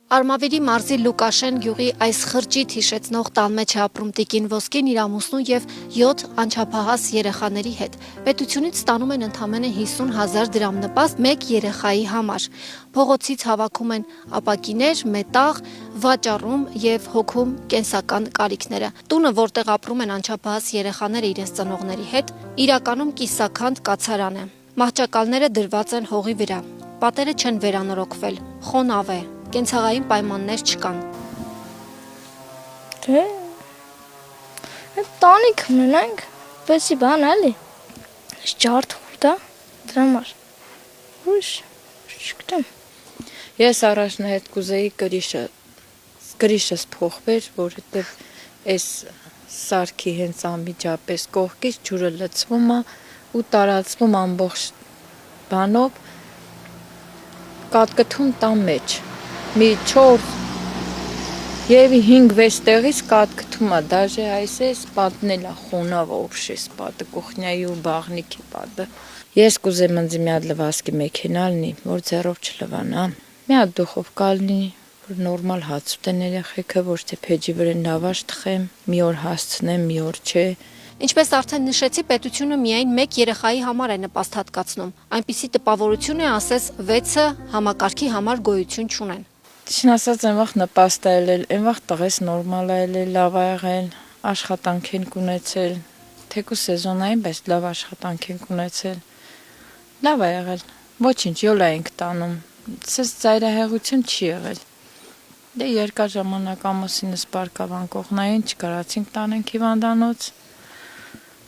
Արմավիրի մարզի Լուկաշեն գյուղի այս խրճիթ հիշեցնող տան մեջ է ապրում տիկին Ոսկին իր ամուսնու և 7 անչափահաս երեխաների հետ։ Պետությունից ստանում են ընդամենը 50,000 դրամ նպաստ մեկ երեխայի համար։ Փողոցից հավաքում են ապակիներ, մետաղ, վաճառում և հոգում կենսական կարիքները։ Տունը, որտեղ ապրում են անչափահաս երեխաները իրենց ծնողների հետ, իրականում կիսաքանդ կացարան է։ Մահճակալները դրված են հողի վրա։ Պատերը չեն վերանորոգվել, խոնավ է։ Կենցաղային պայմաններ չկան։ Տանիք ունենանք, պեսի բան էլի, ջարդում դա, դրա համար, ուրիշ չգիտեմ։ Ես առաջնահերթ կուզեի կրիշս փոխվեր, որովհետև այս սարքի հենց անմիջապես կողքից ջուրը լցվում է ու տարածվում ամբողջ բանով կատկթում տան մեջ։ Մի 4 եւ 5-6 տեղից կատկթում է, դաժե այսես պատնել է խոնավ օբշես պատը, կուխնյայի ու բաղնիքի պատը։ Ես կուզեմ ինձ մի հատ լվասկի մեքենա լինի, որ ձեռով չլվանա։ Մի հատ դուխովկա լինի, որ նորմալ հաց ուտեն երեխեքը, ոչ թե փեջի վրա լավաշ թխեմ, մի օր հասցնեմ, մի օր չէ։ Ինչպես արդեն նշեցի, պետությունը միայն մեկ երեխայի համար է նպաստ հատկացնում։ Այնպիսի տպավորություն է, ասես 6-ը համակարգի համար գոյություն չունեն։ Ճիշտ ասած, այն վաղ նպաստ է ելել, այն վաղ տղես նորմալ է ելել, լավ է եղել, աշխատանք են ունեցել, թեկուզ սեզոնային, բայց լավ աշխատանք են ունեցել, լավ է եղել, ոչինչ, յոլա ենք տանում, սես ծայրահեղություն չի եղել, դե երկար ժամանակ ամուսինս բարկավանկողնային չկարացինք տանենք հիվանդանոց,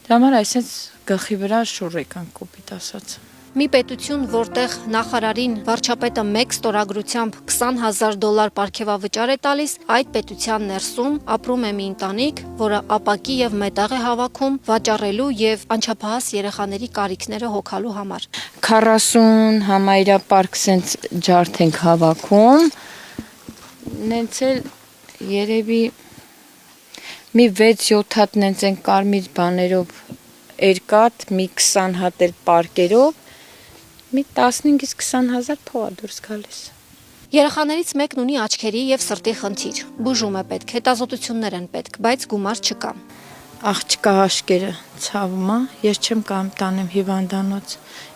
դրա համար այսպես գլխի վրա շուռ եկանք կոպիտ ասած։ Մի պետություն, որտեղ նախարարին վարչապետը մեկ ստորագրությամբ $20,000 պարգևավճար է տալիս, այդ պետության ներսում ապրում է մի ընտանիք, որը ապակի եւ մետաղ է հավաքում վաճառելու եւ անչափահաս երեխաների կարիքները հոգալու համար։ 40 համայրապարկ սենց ջարդ ենք հավաքում, նենց էլ երևի մի 6-7 հատ նենց են կարմիր բաներով երկաթ, մի 20 հատ էլ պարկերով, մի 15-ից 20,000 փող է դուրս գալիս։ Երեխաներից մեկն ունի աչքերի եւ սրտի խնդիր։ Բուժում է պետք, հետազոտություններ են պետք, բայց գումար չկա։ Աղջկա հաշկերը ցավում է, ես չեմ կարող տանեմ հիվանդանոց։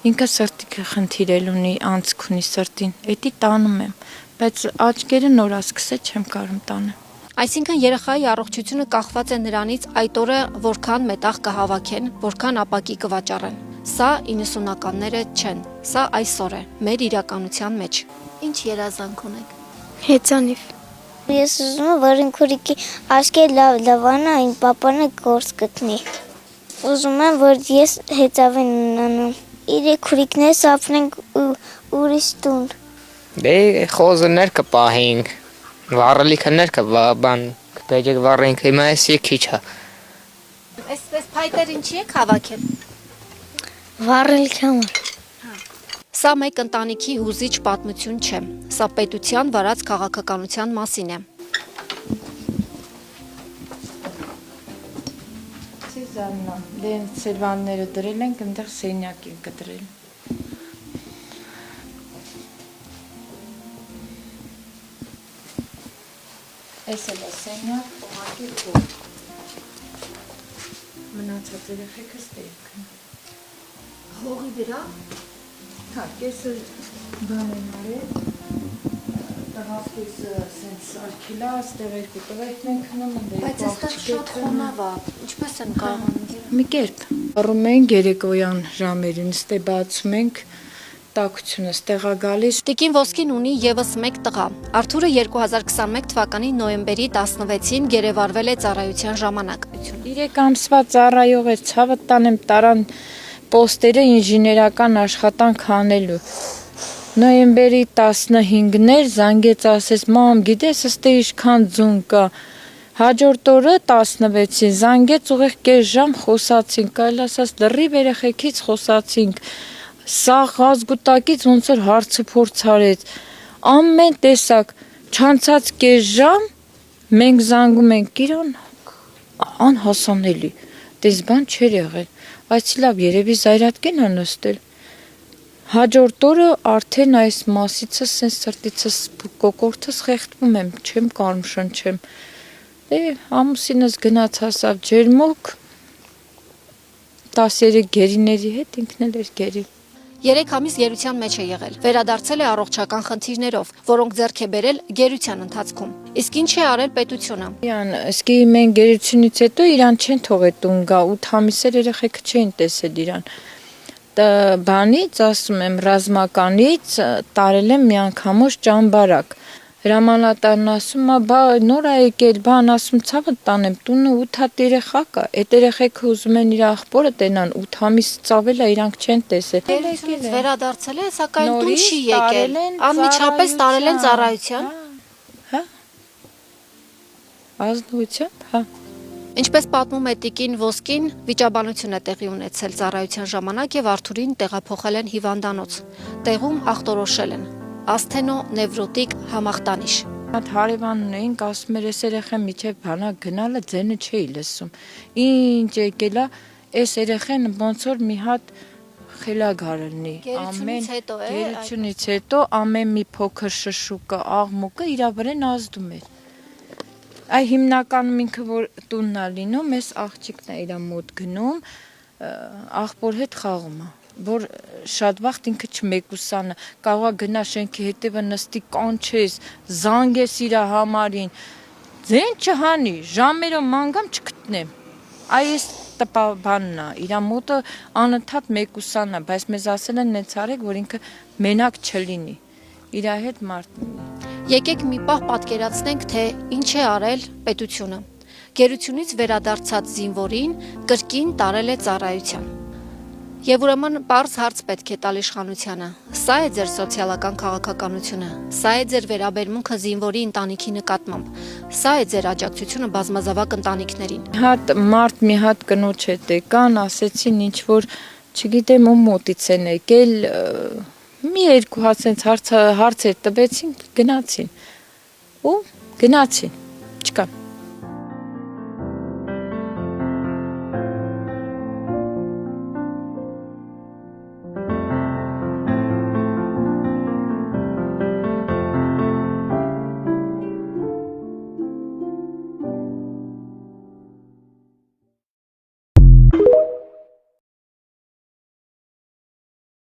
Ինքը սրտի խնդիր էլ ունի, անցք ունի սրտին, էդի տանում եմ, բայց աչքերը նորա սկսե չեմ կարող տանեմ։ Այսինքն երեխայի առողջությունը կախված է նրանից այդ օրը որքան մետաղ կհավաքեն, որքան ապակի կվաճառեն։ Սա 90-ականները չեն, սա այսօր է, մեր իրականության մեջ։ Ինչ երազանք ունեք։ Հեծանիվ։ Ես ուզում եմ, որ ինքուրիկի աշկեր լավանա, այն պապանը գործ գտնի։ Ուզում եմ, որ ես հեծավեն ունանամ։ Իրեք քուրիկներս ապրենք ուրիշ տուն։ Դե խոզներ կպահենք, վառելիքներ կբան կպեջեք վառենք, հիմա էսի քիչ է։ Այս փայտեր ինչի եք հավաքել։ Վառելիք համար։ Սա մեկ ընտանիքի հուզիչ պատմություն չէ, սա պետության վարած քաղաքականության մասին է։ Սիզաննա, դե սերվանները դրել ենք, այնտեղ սենյակ են կտրել։ Այս էլ է սենյակ, ուղղակի փող։ Մնացած երեխեքը ստեյք են։ Հողի վրա։ Հա, կեսը բան են արել, տղաս կեսը սենց արկելա, ստեղ երկու տղայքն են քնում, Բայց այստեղ շատ խոնավ է, ինչպես են կարողանում։ Մի կերպ։ Առում ենք երեկոյան ժամերին, ստե բացում ենք, տաքությունը ստեղ է գալիս։ Տիկին Ոսկին ունի եւս մեկ տղա։ Արթուրը 2021 թվականի նոյեմբերի 16-ին գերեվարվել է ծառայության ժամանակ։ 3 ամսվա ծառայող էր, ցավը տանեմ տարան պոստերը ինժեներական աշխատանք անելու։ Նոյեմբերի 15-ն էր, զանգեց ասես, մամ, գիտես, ըստե ինչքան ձուն կա։ Հաջորդ օրը 16-ին զանգեց, ուղիղ կես ժամ խոսացինք, այլ ասած լրիվ երեխեքից խոսացինք։ Սաղ ազգուտակից ոնց որ հարցը փորձ արեց, ամեն տեսակ, չանցած կես ժամ, մենք զանգում ենք իրան, անհասանելի, դες բան չէր եղել, բայց լավ երևի զայրատկեն է նստել, Հաջորդ օրը արդեն այս մասիցս, sense սրտիցս կոկորտս խեղդվում եմ, չեմ կարում շնչեմ։ Ամուսինս գնաց հասավ ջերմուկ 13 գերիների հետ ինքն էլ էր գերի։ 3 ամիս գերության մեջ է եղել։ Վերադարձել է առողջական խնդիրներով, որոնք ձեռք է բերել գերության ընթացքում։ Իսկ ինչ է արել պետությունը։ Իսկի մենք գերությունից հետո իրան չեն թողել տուն գա, 8 ամիսեր երեխեքը չէին տեսել իրան։ Բանից, ասում եմ, ռազմականից տարել եմ միանգամից ճամբարակ։ Հրամանատարն ասում է, բա նոր է եկել, բան ասում ցավը տանեմ, տունը 8 հատ երեխա կա։ Այդ երեխեքը ուզում են իր աղբորը տենան, 8 ամիս ծավել է, իրանք չեն տեսել։ Գերությունից վերադարձել է, սակայն տուն չի եկել։ Անմիջապես տարել են ծառայության։ Հա։ Ազնվությամբ, հա։ Ինչպես պատմում է Տիկին Ոսկին, վիճաբանություն է տեղի ունեցել ծառայության ժամանակ եւ Արթուրին տեղափոխել են հիվանդանոց։ Տեղում ախտորոշել են ասթենոնևրոտիկ համախտանիշ։ Այդ հարևանն էինք, ասում էր, այս երեխան միջև բանակ գնալը ձենը չէի լսում։ Ինչ եկել է, այս երեխան ոնց որ մի հատ խելագար լինի։ Գերությունից հետո ամեն մի փոքր շշուկը, աղմուկը իր վրան ազդում էր։ Այ հիմնականում ինքը որ տունն է լինում, այս աղջիկն է իր մոտ գնում, աղբոր հետ խաղում է, որ շատ վաղ ինքը չմեկուսանը, կարող է գնա շենքի հետևը նստի կանչես, զանգես իր համարին, ձեն չհանի, ժամերով մանգամ չգտնեմ։ Այս տպաբանն է, իր մոտը անընդհատ մեկուսանա, բայց մեզ ասել են նենց արեք, որ ինքը մենակ չլինի, իր հետ մարդ լինի։ Եկեք մի պահ պատկերացնենք, թե ինչ է արել պետությունը։ Գերությունից վերադարձած զինվորին կրկին տարել է ծառայության։ Եվ ուրեմն պարզ հարց պետք է տալ իշխանությանը։ Սա է ձեր սոցիալական քաղաքականությունը, սա է ձեր վերաբերմունքը զինվորի ընտանիքի նկատմամբ, սա է ձեր աջակցությունը բազմազավակ ընտանիքներին։ Մարդ մի հատ կնոջ հետ եկան, ասեցին ինչ որ, չգիտեմ ում մոտից են եկել, մի երկու հարցեր տվեցին, գնացին, չկա։